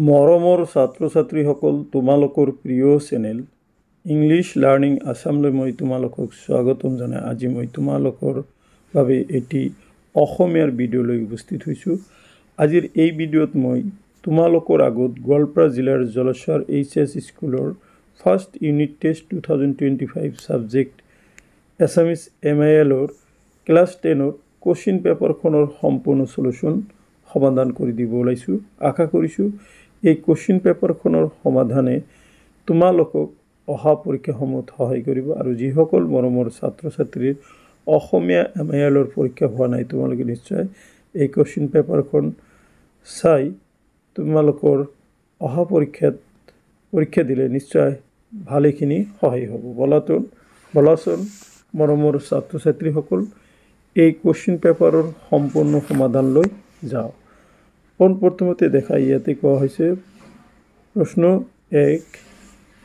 মৰমৰ ছাত্ৰ ছাত্ৰীসকল, তোমালোকৰ প্ৰিয় চেনেল ইংলিছ লাৰ্নিং আসামলৈ মই তোমালোকক স্বাগতম জনাই আজি মই তোমালোকৰ বাবে এটি অসমীয়াৰ ভিডিঅ' লৈ উপস্থিত হৈছোঁ। আজিৰ এই ভিডিঅ'ত মই তোমালোকৰ আগত গোৱালপাৰা জিলাৰ জলস্বৰ এইচএছ স্কুলৰ first unit test 2025 subject Assamese MILৰ ক্লাছ 10ৰ কোশ্চিন পেপাৰখনৰ সম্পূৰ্ণ সলিউশন সমাধান কৰি দিব ওলাইছোঁ। আশা কৰিছোঁ এই কোশ্চিন পেপাৰখনৰ সমাধানে তোমালোকক অহা পৰীক্ষাসমূহত সহায় কৰিব আৰু যিসকল মৰমৰ ছাত্ৰ ছাত্ৰীৰ অসমীয়া MILৰ পৰীক্ষা হোৱা নাই তোমালোকে নিশ্চয় এই কোশ্চিন পেপাৰখন চাই তোমালোকৰ অহা পৰীক্ষা দিলে নিশ্চয় ভালেখিনি সহায় হ'ব। বলাচোন মৰমৰ ছাত্ৰ ছাত্ৰীসকল এই কোশ্চিন পেপাৰৰ সম্পূৰ্ণ সমাধান লৈ যাওঁ। প্ৰথমতে দেখা ইয়াতে কোৱা হৈছে প্ৰশ্ন 1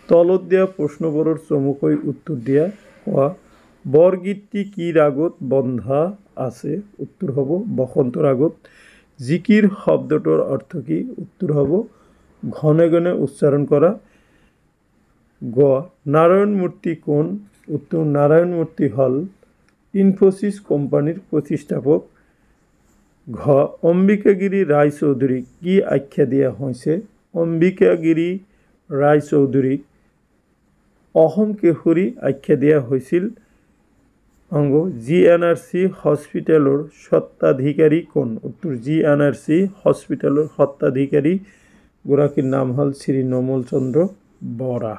তলত দিয়া প্ৰশ্নবোৰৰ চমুকৈ উত্তৰ দিয়া। কোৱা বৰগীতটি কি ৰাগত বন্ধা আছে? উত্তৰ হ'ব বসন্ত ৰাগত। জিকিৰ শব্দটোৰ অৰ্থ কি? উত্তৰ হ'ব ঘনে ঘনে উচ্চাৰণ কৰা। গ নাৰায়ণ মূৰ্তি কোন? উত্তৰ নাৰায়ণ মূৰ্তি হল ইনফোসিস কোম্পানীৰ প্ৰতিষ্ঠাপক। ঘ অম্বিকাগিৰি ৰায়চৌধুৰীক কি আখ্যা দিয়া হৈছে? অম্বিকাগিৰি ৰায়চৌধুৰীক অসম কেশৰী আখ্যা দিয়া হৈছিল। অংগ GNRC হস্পিটেলৰ স্বত্বাধিকাৰী কোন? উত্তৰ GNRC হস্পিটেলৰ স্বত্বাধিকাৰী গৰাকীৰ নাম হ'ল শ্ৰী নমল চন্দ্ৰ বৰা।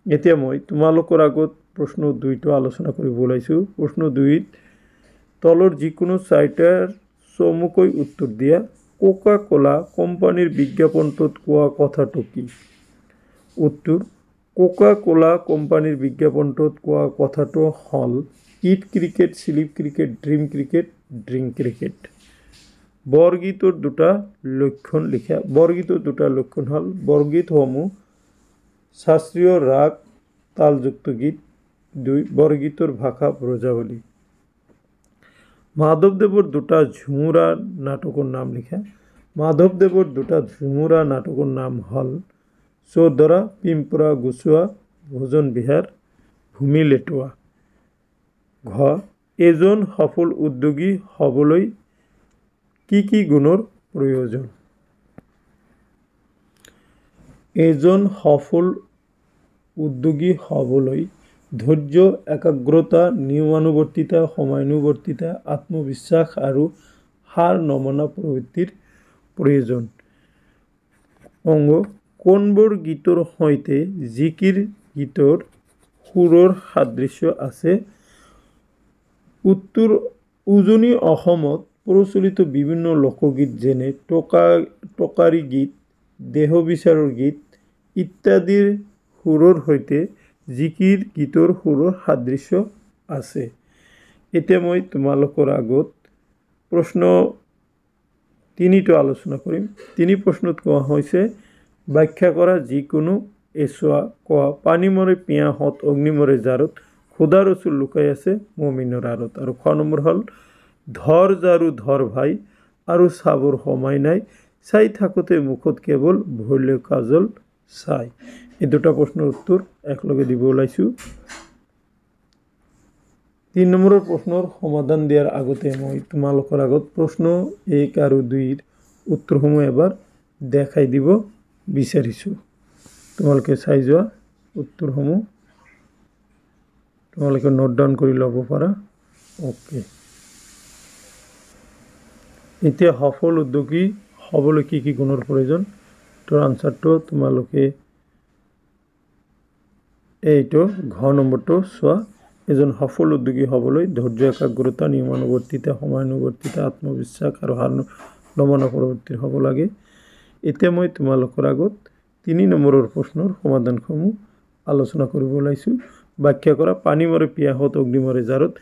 এতিয়া মই তোমালোকৰ আগত প্ৰশ্ন 2টো আলোচনা কৰিব ওলাইছোঁ। প্ৰশ্ন 2ত তলৰ যিকোনো চাৰিটাৰ চমুকৈ উত্তৰ দিয়া। কোকা কোলা কোম্পানীৰ বিজ্ঞাপনটোত কোৱা কথাটো কি? উত্তৰ কোকা কোলা কোম্পানীৰ বিজ্ঞাপনটোত কোৱা কথাটো হ'ল eat cricket, sleep cricket, dream cricket, drink cricket. বৰগীতৰ দুটা লক্ষণ লিখা। বৰগীতৰ দুটা লক্ষণ হ'ল বৰগীতসমূহ শাস্ত্ৰীয় ৰাগ তালযুক্ত গীত। 2 বৰগীতৰ ভাষা ব্ৰজাৱলী। মাধৱদেৱৰ দুটা ঝুমুৰা নাটকৰ নাম লিখা। মাধৱদেৱৰ দুটা ঝুমুৰা নাটকৰ নাম হ'ল চৌধৰা পিম্পৰা গুচোৱা, ভোজন বিহাৰ, ভূমি লেটোৱা। ঘ এজন সফল উদ্যোগী হ'বলৈ কি কি গুণৰ প্ৰয়োজন? এজন সফল উদ্যোগী হ'বলৈ ধৈৰ্য, একাগ্ৰতা, নিয়মানুৱৰ্তিতা, সময়ানুৱৰ্তিতা, আত্মবিশ্বাস আৰু হাৰ নমনা প্ৰবৃত্তিৰ প্ৰয়োজন। অংগ কোনবোৰ গীতৰ সৈতে জিকিৰ গীতৰ সুৰৰ সাদৃশ্য আছে? উত্তৰ উজনি অসমত প্ৰচলিত বিভিন্ন লোকগীত যেনে টকাৰী গীত, দেহ বিচাৰৰ গীত ইত্যাদিৰ সুৰৰ সৈতে জিকিৰ গীতৰ সুৰৰ সাদৃশ্য আছে। এতিয়া মই তোমালোকৰ আগত প্ৰশ্ন 3টো আলোচনা কৰিম। 3 প্ৰশ্নত কোৱা হৈছে ব্যাখ্যা কৰা যিকোনো এছোৱা। কোৱা পানী মৰে পিয়াহত অগ্নি মৰে জাৰত, খুদা ৰচুল লুকাই আছে মমিনৰ আঁৰত। আৰু খ নম্বৰ হ'ল ধৰ জাৰু ধৰ ভাই আৰু চাবৰ সময় নাই, চাই থাকোঁতে মুখত কেৱল ভৰিলে কাজল চাই। এই দুটা প্ৰশ্নৰ উত্তৰ একেলগে দিব ওলাইছোঁ। 3 নম্বৰৰ প্ৰশ্নৰ সমাধান দিয়াৰ আগতে মই তোমালোকৰ আগত প্ৰশ্ন 1 আৰু 2ৰ উত্তৰসমূহ এবাৰ দেখাই দিব বিচাৰিছোঁ। তোমালোকে চাই যোৱা উত্তৰসমূহ তোমালোকে নোট ডাউন কৰি ল'ব পাৰা। অ'কে, এতিয়া সফল উদ্যোগী হ'বলৈ কি কি গুণৰ প্ৰয়োজন? তোৰ আনচাৰটো তোমালোকে এইটো ঘ নম্বৰটো চোৱা। এজন সফল উদ্যোগী হ'বলৈ ধৈৰ্য, একাগ্ৰতা, নিয়মানুৱৰ্তিতা, সময়ানুৱৰ্তিতা, আত্মবিশ্বাস আৰু হাৰ নমনা প্ৰবৃত্তিৰ হ'ব লাগে। এতিয়া মই তোমালোকৰ আগত 3 নম্বৰৰ প্ৰশ্নৰ সমাধানসমূহ আলোচনা কৰিব ওলাইছোঁ। ব্যাখ্যা কৰা পানী মৰে পিয়াহত অগ্নি মৰে জাৰত,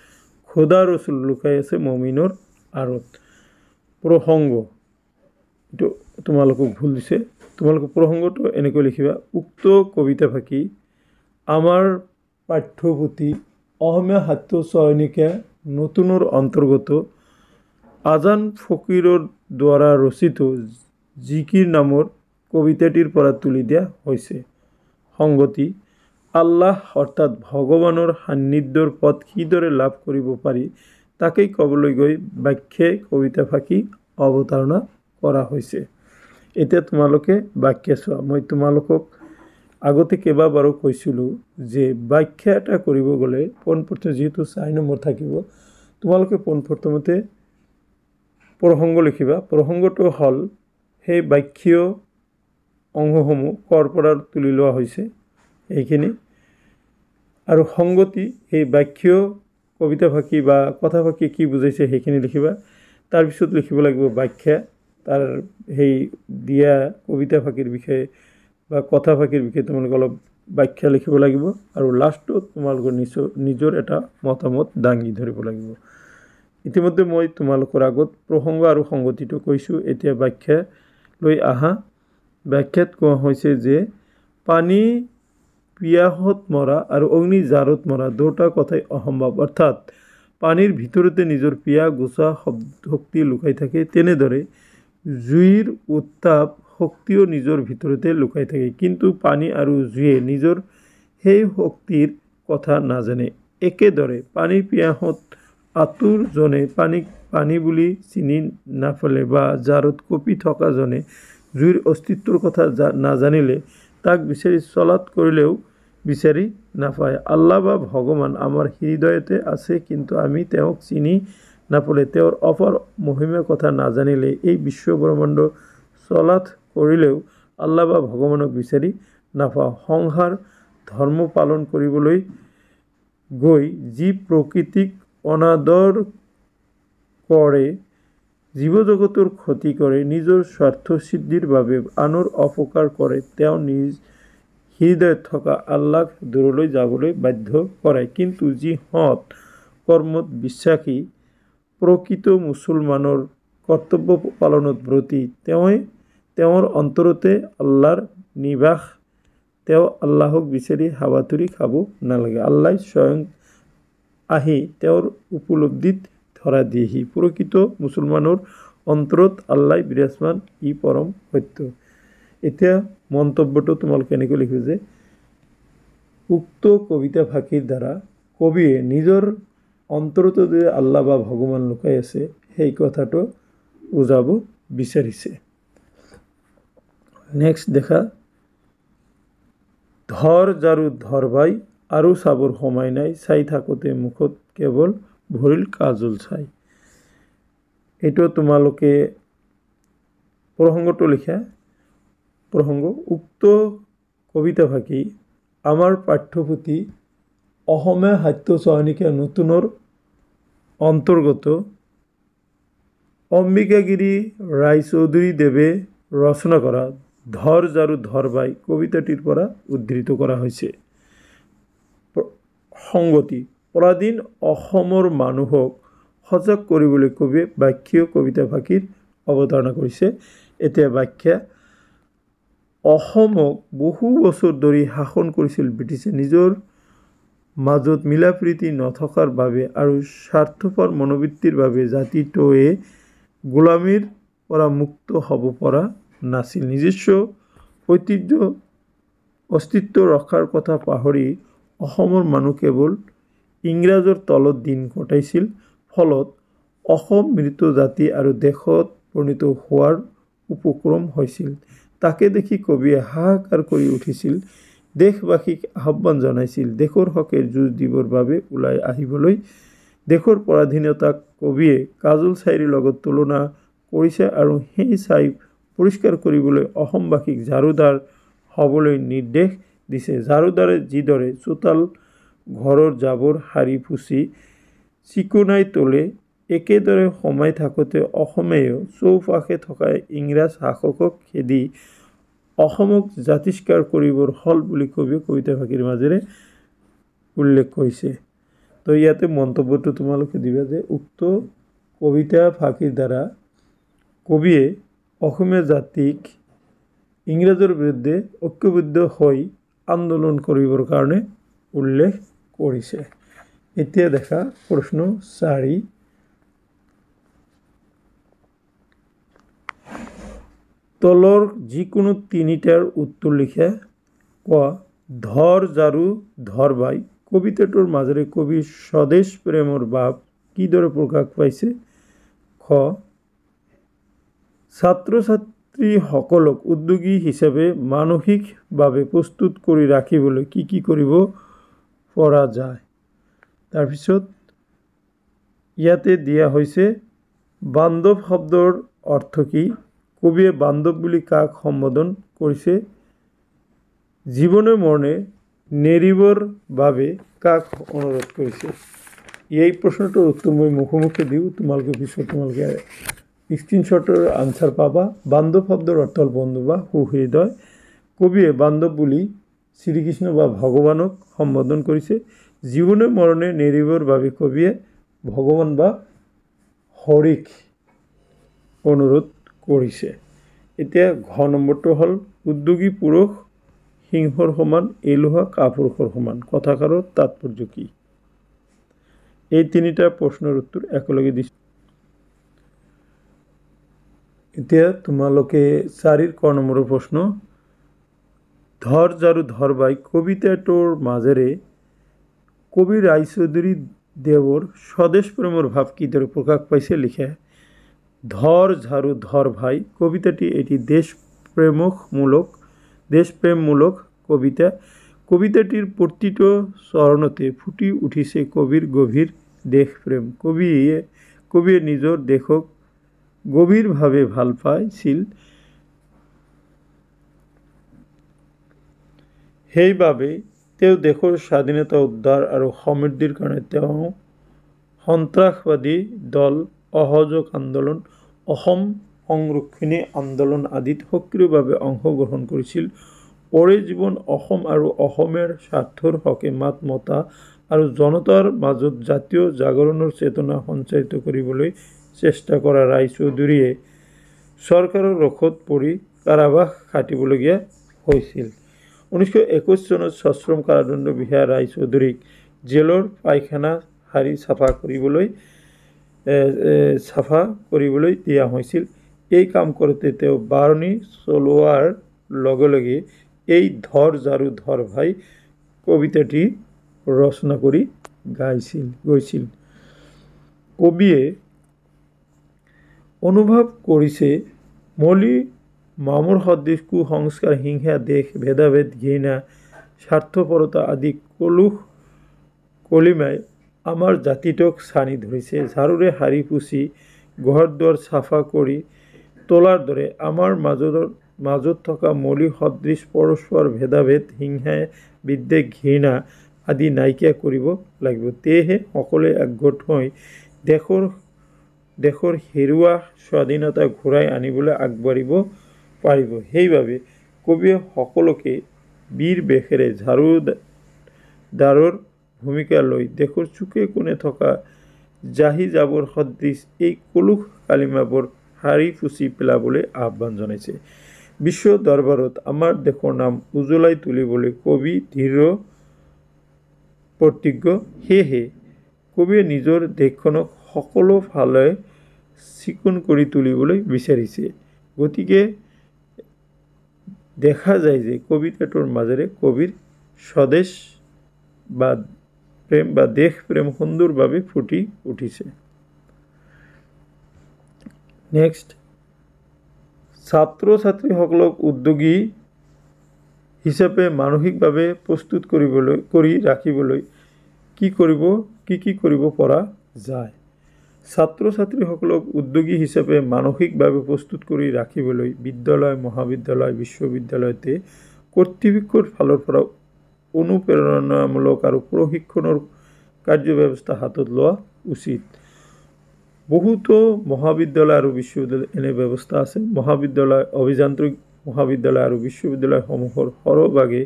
খোদা ৰচুল লুকাই আছে মমিনৰ আঁৰত। প্ৰসংগ এইটো তোমালোকক ভুল দিছে। তোমালোকে প্ৰসংগটো এনেকৈ লিখিবা। উক্ত কবিতা ফাঁকি আমাৰ পাঠ্যপুথি অসমীয়া সাহিত্য চয়নিকা নতুনৰ অন্তৰ্গত আজান ফকীৰৰ দ্বাৰা ৰচিত জিকিৰ নামৰ কবিতাটিৰ পৰা তুলি দিয়া হৈছে। সংগতি আল্লাহ অৰ্থাৎ ভগৱানৰ সান্নিধ্যৰ পথ কিদৰে লাভ কৰিব পাৰি তাকেই ক'বলৈ গৈ বাক্যে কবিতা ফাঁকি অৱতাৰণা কৰা হৈছে। এতিয়া তোমালোকে বাক্য চোৱা। মই তোমালোকক আগতে কেইবাবাৰো কৈছিলোঁ যে বাক্য এটা কৰিব গ'লে পোনপ্ৰথমে যিহেতু 4 নম্বৰ থাকিব, তোমালোকে পোনপ্ৰথমতে প্ৰসংগ লিখিবা। প্ৰসংগটো হ'ল সেই বাক্য অংশসমূহ ক'ৰ পৰা তুলি লোৱা হৈছে এইখিনি, আৰু সংগতি সেই বাক্য কবিতা ফাঁকি বা কথা ফাঁকি কি বুজাইছে সেইখিনি লিখিবা। তাৰপিছত লিখিব লাগিব ব্যাখ্যা, তাৰ সেই দিয়া কবিতা ফাঁকিৰ বিষয়ে বা কথা ফাঁকিৰ বিষয়ে তোমালোকে অলপ ব্যাখ্যা লিখিব লাগিব, আৰু লাষ্টত তোমালোকৰ নিজৰ এটা মতামত দাঙি ধৰিব লাগিব। ইতিমধ্যে মই তোমালোকৰ আগত প্ৰসংগ আৰু সংগতিটো কৈছোঁ। এতিয়া ব্যাখ্যা লৈ আহা। ব্যাখ্যাত কোৱা হৈছে যে পানী পিয়াহত মৰা আৰু অগ্নি জাৰত মৰা দুটা কথাই অসম্ভৱ। অৰ্থাৎ পানীৰ ভিতৰতে নিজৰ পিয়াহ গুচা শক্তি লুকাই থাকে, তেনেদৰে জুইৰ উত্তাপ শক্তিও নিজৰ ভিতৰতে লুকাই থাকে, কিন্তু পানী আৰু জুয়ে নিজৰ সেই শক্তিৰ কথা নাজানে। একেদৰে পানী পিয়াহত আতুৰ জনে পানীক পানী বুলি চিনি নাপালে বা জাৰত কঁপি থকা জনে জুইৰ অস্তিত্বৰ কথা নাজানিলে তাক বিচাৰি চলাত কৰিলেও বিচাৰি নাপায়। আল্লাহ বা ভগৱান আমাৰ হৃদয়তে আছে, কিন্তু আমি তেওঁক চিনি নাপালে, তেওঁৰ অপাৰ মহিমাৰ কথা নাজানিলে, এই বিশ্ব ব্ৰহ্মাণ্ড চলাত কৰিলেও আল্লাহ বা ভগৱানক বিচাৰি নাপাওঁ। সংসাৰ ধৰ্ম পালন কৰিবলৈ গৈ যি প্ৰকৃতিক অনাদৰ কৰে, জীৱ জগতৰ ক্ষতি কৰে, নিজৰ স্বাৰ্থ সিদ্ধিৰ বাবে আনৰ অপকাৰ কৰে, তেওঁ নিজ হৃদয়ত থকা আল্লাহক দূৰলৈ যাবলৈ বাধ্য কৰে। কিন্তু যি সৎ কৰ্মত বিশ্বাসী, প্ৰকৃত মুছলমানৰ কৰ্তব্য পালনত ব্ৰতী, তেওঁৰ অন্তৰতে আল্লাহৰ নিবাস। তেওঁ আল্লাহক বিচাৰি হাবাথুৰি খাব নালাগে। আল্লাহ স্বয়ং আহি তেওঁৰ উপলব্ধিত ধৰা দিয়েহি। প্ৰকৃত মুছলমানৰ অন্তৰত আল্লাহ বিৰাজমান, ই পৰম সত্য। এতিয়া মন্তব্যটো তোমালোকে এনেকৈ লিখিব যে উক্ত কবিতা ফাঁকিৰ দ্বাৰা কবিয়ে নিজৰ অন্তৰতো যে আল্লাহ বা ভগৱান লুকাই আছে সেই কথাটো বুজাব বিচাৰিছে। নেক্সট দেখা, ধৰ জাৰু ধৰ ভাই আৰু চাবৰ সময় নাই, চাই থাকোঁতে মুখত কেৱল ভৰিল কাজল চাই। এইটো তোমালোকে প্ৰসংগটো লিখা। প্ৰসংগ উক্ত কবিতা ফাঁকি আমাৰ পাঠ্যপুথি অসমীয়া সাহিত্য চয়নিকা নতুনৰ অন্তৰ্গত অম্বিকাগিৰি ৰায়চৌধুৰী দেৱে ৰচনা কৰা ধৰ জাৰু ধৰ ভাই কবিতাটিৰ পৰা উদ্ধৃত কৰা হৈছে। সংগতি পৰাধীন অসমৰ মানুহক সজাগ কৰিবলৈ কবিয়ে বাক্য কবিতা ফাঁকিৰ অৱতাৰণা কৰিছে। এতিয়া ব্যাখ্যা, অসমক বহু বছৰ ধৰি শাসন কৰিছিল ব্ৰিটিছে। নিজৰ মাজত মিলা প্ৰীতি নথকাৰ বাবে আৰু স্বাৰ্থপৰ মনোবৃত্তিৰ বাবে জাতিটোৱে গোলামীৰ পৰা মুক্ত হ'ব পৰা নাছিল। নিজস্ব ঐতিহ্য অস্তিত্ব ৰক্ষাৰ কথা পাহৰি অসমৰ মানুহ কেৱল ইংৰাজৰ তলত দিন কটাইছিল। ফলত অসম মৃত জাতি আৰু দেশত পৰিণত হোৱাৰ উপক্ৰম হৈছিল। তাকে দেখি কবিয়ে হাহাকাৰ কৰি উঠিছিল, দেশবাসীক আহ্বান জনাইছিল দেশৰ হকে যুঁজ দিবৰ বাবে ওলাই আহিবলৈ। দেশৰ পৰাধীনতাক কবিয়ে কাজল ছাইৰ লগত তুলনা কৰিছে আৰু সেই ছাই পৰিষ্কাৰ কৰিবলৈ অসমবাসীক ঝাৰুদাৰ হ'বলৈ নিৰ্দেশ দিছে। ঝাৰুদাৰে যিদৰে চোতাল ঘৰৰ জাবৰ সাৰি পুচি চিকুণাই তোলে, একেদৰে সময় থাকোঁতে অসমেও চৌপাশে থকা ইংৰাজ শাসকক খেদি অসমক জাতিষ্কাৰ কৰিবৰ হ'ল বুলি কবিয়ে কবিতা ফাঁকিৰ মাজেৰে উল্লেখ কৰিছে। তো ইয়াতে মন্তব্যটো তোমালোকে দিবা যে উক্ত কবিতা ফাঁকিৰ দ্বাৰা কবিয়ে অসমীয়া জাতিক ইংৰাজৰ বিৰুদ্ধে ঐক্যবদ্ধ হৈ আন্দোলন কৰিবৰ কাৰণে উল্লেখ কৰিছে। এতিয়া দেখা প্ৰশ্ন 4। তলৰ যিকোনো তিনিটাৰ উত্তৰ লিখা। ক, ধৰ ঝাৰু ধৰ ভাই কবিতাটোৰ মাজেৰে কবিৰ স্বদেশ প্ৰেমৰ ভাৱ কিদৰে প্ৰকাশ পাইছে? খ, ছাত্ৰ ছাত্ৰীসকলক উদ্যোগী হিচাপে মানসিকভাৱে প্ৰস্তুত কৰি ৰাখিবলৈ কি কৰিব পৰা যায়? তাৰপিছত ইয়াতে দিয়া হৈছে বান্ধৱ শব্দৰ অৰ্থ কি? কবিয়ে বান্ধৱ বুলি কাক সম্বোধন কৰিছে? জীৱনে মৰণে নেৰিবৰ বাবে কাক অনুৰোধ কৰিছে? এই প্ৰশ্নটোৰ উত্তৰ মই মুখে দিওঁ, তোমালোকে পিছত স্ক্ৰীনশ্বটৰ আনচাৰ পাবা। বান্ধৱ শব্দৰ অৰ্থ হ'ল বন্ধু বা সুহৃদয়। কবিয়ে বান্ধৱ বুলি শ্ৰীকৃষ্ণ বা ভগৱানক সম্বোধন কৰিছে। জীৱনে মৰণে নেৰিবৰ বাবে কবিয়ে ভগৱান বা হৰিক অনুৰোধ কৰিছে। এতিয়া ঘ নম্বৰটো হ'ল উদ্যোগী পুৰুষ সিংহৰ সমান, এলেহুৱা কাপুৰুষৰ সমান। কথাষাৰৰ তাৎপৰ্য কি? এই তিনিটা প্ৰশ্নৰ উত্তৰ একেলগে দিছোঁ। এতিয়া তোমালোকে 4 ক নম্বৰৰ প্ৰশ্ন, ধৰ ঝাৰু ধৰ ভাই কবিতাটোৰ মাজেৰে কবি ৰায়চৌধুৰী দেৱৰ স্বদেশ প্ৰেমৰ ভাৱ কিদৰে প্ৰকাশ পাইছে লিখে। ধৰ ঝাড়ু ধৰ ভাই কবিতাটি এটি দেশপ্ৰেমমূলক কবিতা। কবিতাটিৰ প্ৰতিটো চৰণতে ফুটি উঠিছে কবিৰ গভীৰ দেশপ্ৰেম। কবিয়ে নিজৰ দেশক গভীৰভাৱে ভাল পাইছিল। সেইবাবে তেওঁ দেশৰ স্বাধীনতা উদ্ধাৰ আৰু সমৃদ্ধিৰ কাৰণে তেওঁ সন্ত্ৰাসবাদী দল, অসহযোগ আন্দোলন, অসম সংৰক্ষণী আন্দোলন আদিত সক্ৰিয়ভাৱে অংশগ্ৰহণ কৰিছিল। পৰে জীৱন অসম আৰু অসমীয়াৰ স্বাৰ্থৰ হকে মাত মতা আৰু জনতাৰ মাজত জাতীয় জাগৰণৰ চেতনা সঞ্চাৰিত কৰিবলৈ চেষ্টা কৰা ৰায়চৌধুৰীয়ে চৰকাৰৰ ৰোষত পৰি কাৰাবাস খাটিবলগীয়া হৈছিল। 1921 চনত সশ্ৰম কাৰাদণ্ড বিহা ৰায়চৌধুৰীক জেলৰ পায়খানা সাৰি চাফা কৰিবলৈ দিয়া হৈছিল। এই কাম কৰোঁতে তেওঁ বাৰণি চলোৱাৰ লগে লগে এই ধৰ ঝাৰু ধৰ ভাই কবিতাটি ৰচনা কৰি গৈছিল। কবিয়ে অনুভৱ কৰিছে মলি মামুৰ সদৃশ কুসংস্কাৰ, হিংসা, দেশ ভেদাভেদ, ঘৃণা, স্বাৰ্থপৰতা আদি কলিমাই আমাৰ জাতিটোক ছানি ধৰিছে। ঝাৰুৰে সাৰি পুচি ঘৰ দুৱাৰ চাফা কৰি তোলাৰ দৰে আমাৰ মাজত থকা মলি সদৃশ পৰস্পৰ ভেদাভেদ, হিংসা, বিদ্বেষ, ঘৃণা আদি নাইকিয়া কৰিব লাগিব। তেহে সকলোৱে একগোট হৈ দেশৰ হেৰুৱা স্বাধীনতা ঘূৰাই আনিবলৈ আগবাঢ়িব পাৰিব। সেইবাবে কবিয়ে সকলোকে বীৰ বেশেৰে ঝাৰুদাৰৰ ভূমিকা লৈ দেশৰ চুকে কোণে থকা জাহি জাবৰ সদৃশ এই কলুষ কালিমাবোৰ সাৰি পুচি পেলাবলৈ আহ্বান জনাইছে। বিশ্ব দৰবাৰত আমাৰ দেশৰ নাম উজ্বলাই তুলিবলৈ কবি দৃঢ় প্ৰতিজ্ঞ। সেয়েহে কবিয়ে নিজৰ দেশখনক সকলো ফালে চিকুণ কৰি তুলিবলৈ বিচাৰিছে। গতিকে দেখা যায় যে কবিতাটোৰ মাজেৰে কবিৰ স্বদেশ প্ৰেম বা দেশ প্ৰেম সুন্দৰভাৱে ফুটি উঠিছে। নেক্সট, ছাত্ৰ ছাত্ৰীসকলক উদ্যোগী হিচাপে মানসিকভাৱে প্ৰস্তুত কৰি ৰাখিবলৈ কি কৰিব পৰা যায়? ছাত্ৰ ছাত্ৰীসকলক উদ্যোগী হিচাপে মানসিকভাৱে প্ৰস্তুত কৰি ৰাখিবলৈ বিদ্যালয়, মহাবিদ্যালয়, বিশ্ববিদ্যালয়তে কৰ্তৃপক্ষৰ ফালৰ পৰা অনুপ্ৰেৰণামূলক আৰু প্ৰশিক্ষণৰ কাৰ্যব্যৱস্থা হাতত লোৱা উচিত। বহুতো মহাবিদ্যালয় আৰু বিশ্ববিদ্যালয় এনে ব্যৱস্থা আছে। মহাবিদ্যালয়, অভিযান্ত্ৰিক মহাবিদ্যালয় আৰু বিশ্ববিদ্যালয়সমূহৰ সৰহভাগে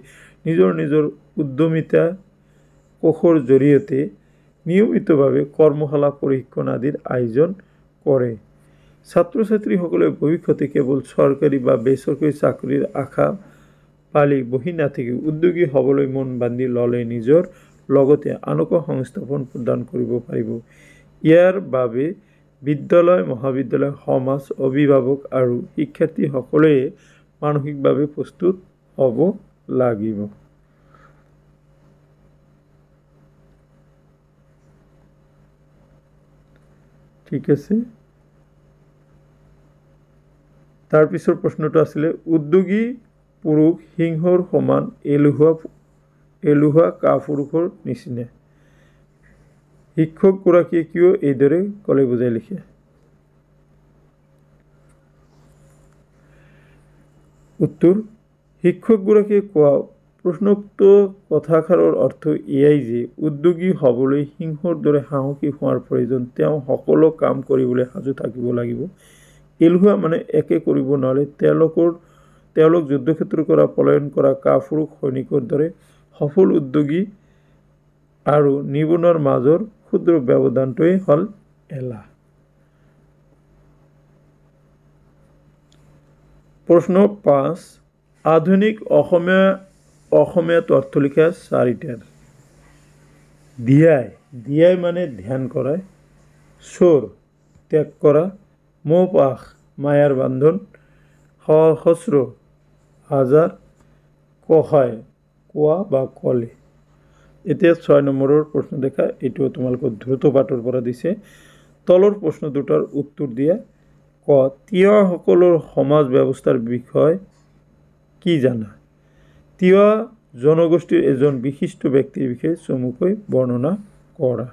নিজৰ উদ্যমিতা কোষৰ জৰিয়তে নিয়মিতভাৱে কৰ্মশালা, প্ৰশিক্ষণ আদিৰ আয়োজন কৰে। ছাত্ৰ ছাত্ৰীসকলে ভৱিষ্যতে কেৱল চৰকাৰী বা বেচৰকাৰী চাকৰিৰ আশা পালি বহি নাথাকি উদ্যোগী হ'বলৈ মন বান্ধি ল'লে নিজৰ লগতে আনকো সংস্থাপন প্ৰদান কৰিব পাৰিব। ইয়াৰ বাবে বিদ্যালয় মহাবিদ্যালয় সমাজ অভিভাৱক আৰু শিক্ষাৰ্থী সকলোৱে মানসিকভাৱে প্ৰস্তুত হ'ব লাগিব। ঠিক আছে, তাৰ পিছৰ প্ৰশ্নটো আছিলে উদ্যোগী পুৰুষ সিংহৰ সমান এলেহুৱা কাপুৰুষৰ নিচিনা। শিক্ষকগৰাকীয়ে কিয় এইদৰে ক'লে বুজাই লিখে। উত্তৰ, শিক্ষকগৰাকীয়ে কোৱা প্ৰশ্নোক্ত কথাষাৰৰ অৰ্থ এয়াই যে উদ্যোগী হ'বলৈ সিংহৰ দৰে সাহসী হোৱাৰ প্ৰয়োজন। তেওঁ সকলো কাম কৰিবলৈ সাজু থাকিব লাগিব। এলেহুৱা মানে একে কৰিব নোৱাৰে। তেওঁলোক যুদ্ধক্ষেত্ৰৰ পৰা পলায়ন কৰা কাপুৰুষ সৈনিকৰ দৰে। সফল উদ্যোগী আৰু নিবনুৱাৰ মাজৰ ক্ষুদ্ৰ ব্যৱধানটোৱেই হ'ল এলাহ। প্ৰশ্ন 5, আধুনিক অসমীয়াত অৰ্থ লিখা 4টাৰ। ধ্যায় মানে ধ্যান কৰা, চোৰ ত্যাগ কৰা, মোহপাশ মায়াৰ বান্ধন, সহস্ৰ হাজাৰ, কষায় কোৱা বা ক'লে। এতিয়া 6 নম্বৰৰ প্ৰশ্ন দেখা, এইটো তোমালোকৰ দ্ৰুত পাঠৰ পৰা দিছে। তলৰ প্ৰশ্ন দুটাৰ উত্তৰ দিয়া। ক, তিৱাসকলৰ সমাজ ব্যৱস্থাৰ বিষয়ে কি জানা? তিৱা জনগোষ্ঠীৰ এজন বিশিষ্ট ব্যক্তিৰ বিষয়ে চমুকৈ বৰ্ণনা কৰা।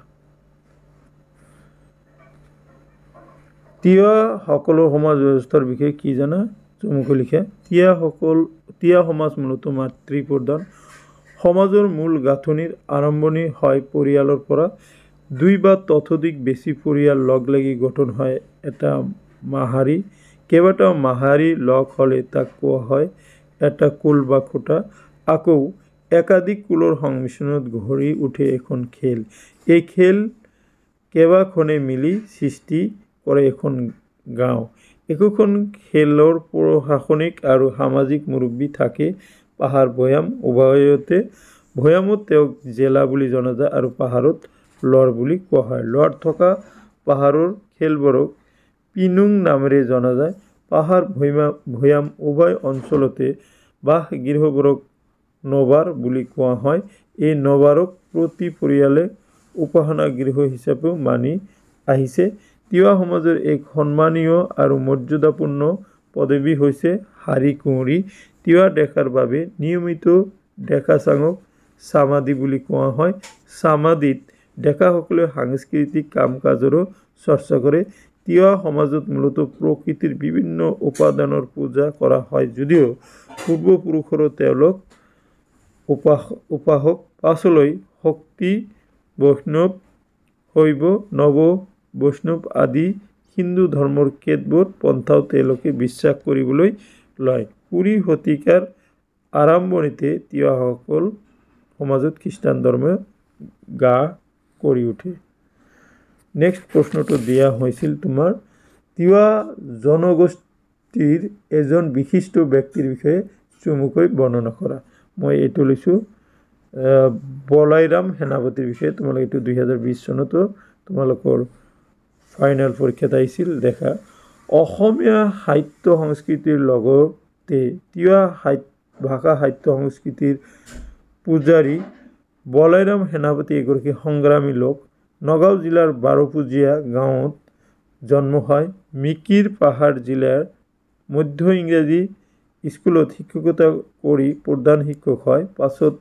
তিৱাসকলৰ সমাজ ব্যৱস্থাৰ বিষয়ে কি জানা? চমুকৈ লিখা। তিৱা সমাজ মূলতঃ মাতৃ প্ৰধান। সমাজৰ মূল গাঁথনিৰ আৰম্ভণি হয় পৰিয়ালৰ পৰা। 2 বা ততোধিক বেছি পৰিয়াল লগ লাগি গঠন হয় এটা মাহাৰী। কেইবাটাও মাহাৰী লগ হ'লে তাক কোৱা হয় এটা কুল বা খুঁটা। আকৌ একাধিক কুলৰ সংমিশ্ৰণত গঢ়ি উঠে এখন খেল। এই খেল কেইবাখনে মিলি সৃষ্টি কৰে এখন গাঁও। একোখন খেলৰ প্ৰশাসনিক আৰু সামাজিক মুৰব্বী থাকে। পাহাৰ ভৈয়াম উভয়তে। ভৈয়ামত তেওঁক জেলা বুলি জনা যায় আৰু পাহাৰত লৰ বুলি কোৱা হয়। লৰ থকা পাহাৰৰ খেলবোৰক পিনুং নামেৰে জনা যায়। পাহাৰ ভৈয়াম উভয় অঞ্চলতে বাসগৃহবোৰক নবাৰ বুলি কোৱা হয়। এই নবাৰক প্ৰতি পৰিয়ালে উপাসনা গৃহ হিচাপেও মানি আহিছে। তিৱা সমাজৰ এক সন্মানীয় আৰু মৰ্যাদাপূৰ্ণ পদবী হৈছে হাৰী কুঁৱৰী। তিৱা ডেকাৰ বাবে নিয়মিত ডেকা চাঙক চামাদি বুলি কোৱা হয়। চামাদিত ডেকাসকলে সাংস্কৃতিক কাম কাজৰো চৰ্চা কৰে। তিৱা সমাজত মূলতঃ প্ৰকৃতিৰ বিভিন্ন উপাদানৰ পূজা কৰা হয় যদিও পূৰ্বপুৰুষৰো তেওঁলোক উপাসক। পাছলৈ শক্তি, বৈষ্ণৱ, শৈৱ, নৱ বৈষ্ণৱ আদি হিন্দু ধৰ্মৰ কেতবোৰ পন্থাও তেওঁলোকে বিশ্বাস কৰিবলৈ লয়। 20 শতিকাৰ আৰম্ভণিতে তিৱাসকল সমাজত খ্ৰীষ্টান ধৰ্ম গা কৰি উঠে। নেক্সট প্ৰশ্নটো দিয়া হৈছিল তোমাৰ তিৱা জনগোষ্ঠীৰ এজন বিশিষ্ট ব্যক্তিৰ বিষয়ে চমুকৈ বৰ্ণনা কৰা। মই এইটো লৈছোঁ বলাইৰাম সেনাপতিৰ বিষয়ে। তোমালোকে এইটো 2020 চনতো তোমালোকৰ ফাইনেল পৰীক্ষাত আহিছিল। দেখা, অসমীয়া সাহিত্য সংস্কৃতিৰ লগতে তিৱা ভাষা সাহিত্য সংস্কৃতিৰ পূজাৰী বলাইৰাম সেনাপতি এগৰাকী সংগ্ৰামী লোক। নগাঁও জিলাৰ বাৰপুজীয়া গাঁৱত জন্ম হয়। মিকিৰ পাহাৰ জিলাৰ মধ্য ইংৰাজী স্কুলত শিক্ষকতা কৰি প্ৰধান শিক্ষক হয়। পাছত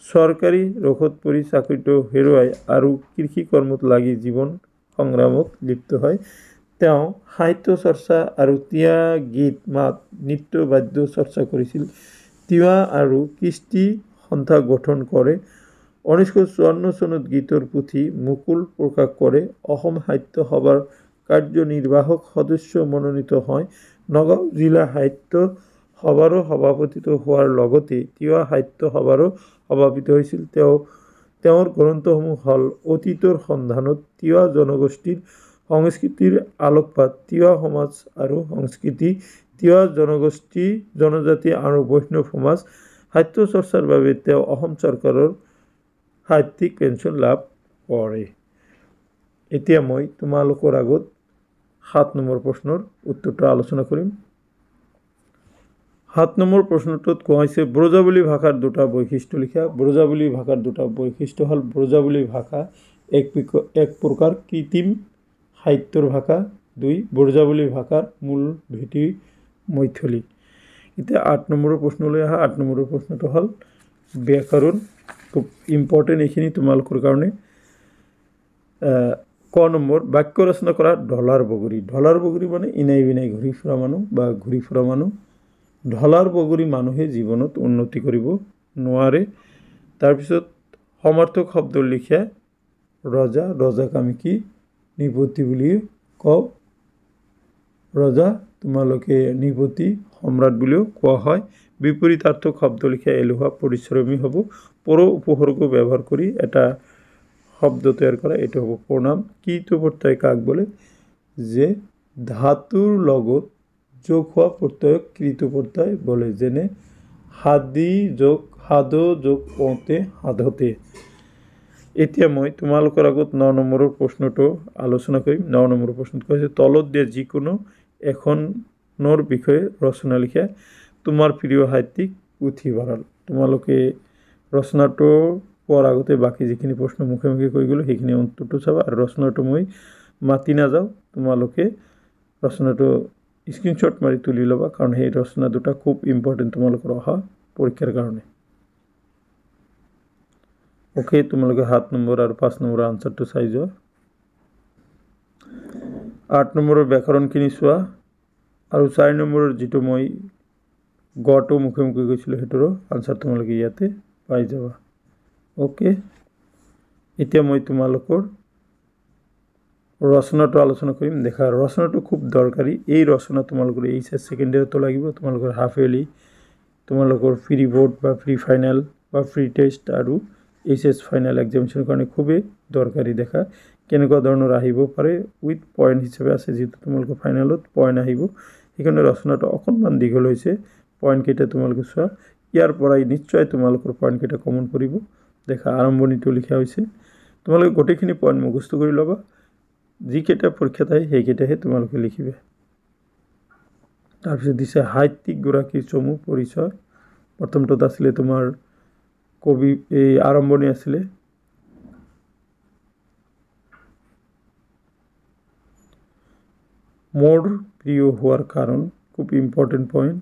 চৰকাৰী ৰোষত পৰি চাকৰিটো হেৰুৱাই আৰু কৃষি কৰ্মত লাগি জীৱন সংগ্ৰামত লিপ্ত হয়। তেওঁ সাহিত্য চৰ্চা আৰু তিৱা গীত মাত নৃত্য বাদ্য চৰ্চা কৰিছিল। তিৱা আৰু কৃষ্টি সন্থা গঠন কৰে। 1954 চনত গীতৰ পুথি মুকুল প্ৰকাশ কৰে। অসম সাহিত্য সভাৰ কাৰ্যনিৰ্বাহক সদস্য মনোনীত হয়। নগাঁও জিলা সাহিত্য সভাৰো সভাপতিত্ব হোৱাৰ লগতে তিৱা সাহিত্য সভাৰো সভাপতি হৈছিল। তেওঁৰ গ্ৰন্থসমূহ হ'ল অতীতৰ সন্ধানত, তিৱা জনগোষ্ঠীৰ সংস্কৃতিৰ আলোকপাত, তিৱা সমাজ আৰু সংস্কৃতি, তিৱা জনগোষ্ঠী জনজাতি আৰু বৈষ্ণৱ সমাজ। সাহিত্য চৰ্চাৰ বাবে তেওঁ অসম চৰকাৰৰ সাহিত্যিক পেঞ্চন লাভ কৰে। এতিয়া মই তোমালোকৰ আগত 7 নম্বৰ প্ৰশ্নৰ উত্তৰটো আলোচনা কৰিম 7 নম্বৰ প্ৰশ্নটোত কোৱা হৈছে ব্ৰজাৱলী ভাষাৰ দুটা বৈশিষ্ট্য লিখা ব্ৰজাৱলী ভাষাৰ দুটা বৈশিষ্ট্য হ'ল ব্ৰজাৱলী ভাষা এক প্ৰকাৰ কৃত্ৰিম সাহিত্যৰ ভাষা 2 ব্ৰজাৱলী ভাষাৰ মূল ভেটি মৈথিলী এতিয়া 8 নম্বৰৰ প্ৰশ্নলৈ আহা 8 নম্বৰৰ প্ৰশ্নটো হ'ল ব্যাকৰণ খুব ইম্পৰ্টেন্ট এইখিনি তোমালোকৰ কাৰণে ক নম্বৰ বাক্য ৰচনা কৰা ঢলাৰ বগৰী মানে ইনাই বিনাই ঘূৰি ফুৰা মানুহ বা ঘূৰি ফুৰা মানুহ ঢলাৰ বগৰী মানুহে জীৱনত উন্নতি কৰিব নোৱাৰে তাৰ পিছত সমাৰ্থক শব্দ লিখা ৰজাক আমি কি নিপতি বুলি কওঁ ৰজা তোমালোকে নিপতি সম্ৰাট বুলিও কোৱা হয় বিপৰীতাৰ্থক শব্দ লিখা এলোহা পৰিশ্ৰমী হ'ব পৰ উপসৰ্গ ব্যৱহাৰ কৰি এটা শব্দ তৈয়াৰ কৰা এটো হ'ব প্ৰনাম কিটো প্ৰত্যয় কাক বলে যে ধাতুৰ লগত যোগ হোৱা প্ৰত্যয়ক কৃত প্ৰত্যয় বলে যেনে হাদি যোগ হাদ যোগ পতে হাদতে এতিয়া মই তোমালোকৰ আগত 9 নম্বৰৰ প্ৰশ্নটো আলোচনা কৰিম 9 নম্বৰৰ প্ৰশ্নটো কৈছে তলত দিয়া যিকোনো এখনৰ বিষয়ে ৰচনা লিখা তোমাৰ প্ৰিয় সাহিত্যিক পুথিভঁৰাল তোমালোকে ৰচনাটো পঢ়াৰ আগতে বাকি যিখিনি প্ৰশ্ন মুখে মুখে কৈ গলো সেইখিনি উত্তৰটো চাবা আৰু ৰচনাটো মই মাতি নাযাও তোমালোকে ৰচনাটো স্ক্ৰিনশ্বট মাৰি তুলি লবা কাৰণ এই ৰচনা দুটা খুব ইম্পৰ্টেন্ট তোমালোকৰ অহা পৰীক্ষাৰ কাৰণে ওকে তোমালোকে 7 নম্বৰ আৰু 5 নম্বৰ আনসাৰটো চাই যোৱা 8 নম্বৰৰ ব্যাকৰণখিনি চোৱা আৰু 4 নম্বৰৰ যেটো মই গটো মুখে মুখে কৈছিল হেতৰো আনসাৰ তোমালোকে ইয়াতে পাই যাবা ওকে এতিয়া মই তোমালোকৰ ৰচনাটো আলোচনা কৰিম দেখা ৰচনাটো খুব দৰকাৰী এই ৰচনা তোমালোকৰ এইচএস সেকেন্ডাৰীটো লাগিব তোমালোকৰ হাফ ইয়াৰলি তোমালোকৰ ফ্ৰী বোৰ্ড বা ফ্ৰী ফাইনাল বা ফ্ৰী টেষ্ট আৰু এইচএস ফাইনাল এক্সামিনেশনৰ কাৰণে খুবই দৰকাৰী দেখা কেনেকুৱা ধৰণৰ আহিব পাৰে উইথ পয়েন্ট হিচাপে আছে যেটো তোমালোকৰ ফাইনালত পয়েন্ট আহিব সেইকাৰণে ৰচনাটো অকনমান দীঘল হৈছে পয়েন্ট কেইটা তোমালোকে চোৱা ইয়াৰ পৰাই নিশ্চয় তোমালোকৰ পয়েন্ট কেইটা কমন পৰিব দেখা আৰম্ভণিটো লিখা হৈছে তোমালোকে গোটেইখিনি পয়েন্ট মুখস্থ কৰি লবা যিকেইটা পৰীক্ষাত আহে সেইকেইটাহে তোমালোকে লিখিবে তাৰপিছত দিছে সাহিত্যিক গৰাকীৰ চমু পৰিচয় প্ৰথমটো আছিল তোমাৰ কবি এই আৰম্ভণি আছিল মোৰ প্ৰিয় হোৱাৰ কাৰণ খুব ইম্পৰ্টেন্ট পয়েন্ট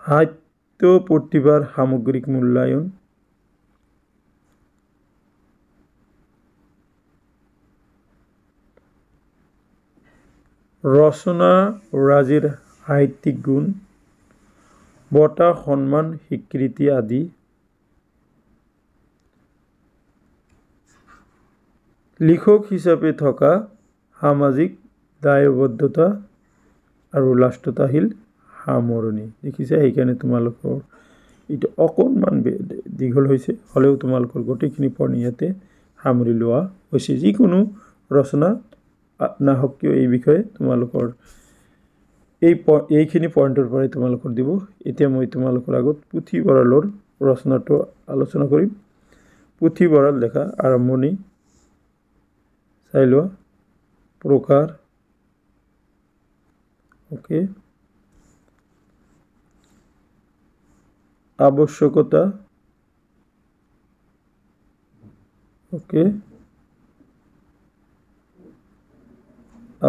সাহিত্য প্ৰতিভাৰ সামগ্ৰিক মূল্যায়ন ৰচনা ৰাজিৰ সাহিত্যিক গুণ বঁটা সন্মান স্বীকৃতি আদি লিখক হিচাপে থকা সামাজিক দায়বদ্ধতা আৰু লাষ্টত আহিল সামৰণি দেখিছে সেইকাৰণে তোমালোকৰ এটা অকনমান দীঘল হৈছে হলেও তোমালোকৰ গোটেইখিনি পয়েন্ট ইয়াতে সামৰি লোৱা হৈছে যিকোনো ৰচনা নাহক কিয় এই বিষয়ে তোমালোকৰ এইখিনি পয়েন্টৰ পৰাই তোমালোকৰ দিব এতিয়া মই তোমালোকৰ আগত পুথিভঁৰালৰ ৰচনাটো আলোচনা কৰিম পুথিভঁৰাল দেখা আৰম্ভণি চাই লোৱা প্ৰকাৰ ওকে আৱশ্যকতা ওকে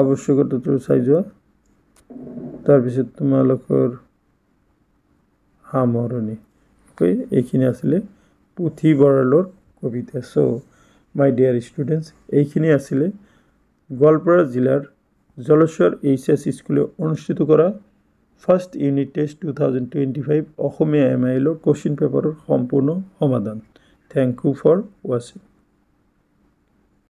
আৱশ্যকতাটো চাই যোৱা তাৰপিছত তোমালোকৰ সামৰণি ওকে এইখিনি আছিল পুথিভঁৰালৰ কবিতা সো মাই ডিয়াৰ ষ্টুডেন্টস এইখিনি আছিল গোৱালপাৰা জিলাৰ জলস্বৰ এইচএস স্কুলে অনুষ্ঠিত কৰা ফাৰ্স্ট ইউনিট টেস্ট 2025 অসমীয়া এমআইএলৰ কোশ্চেন পেপাৰৰ সম্পূৰ্ণ সমাধান থ্যাংক ইউ ফৰ ওয়াচিং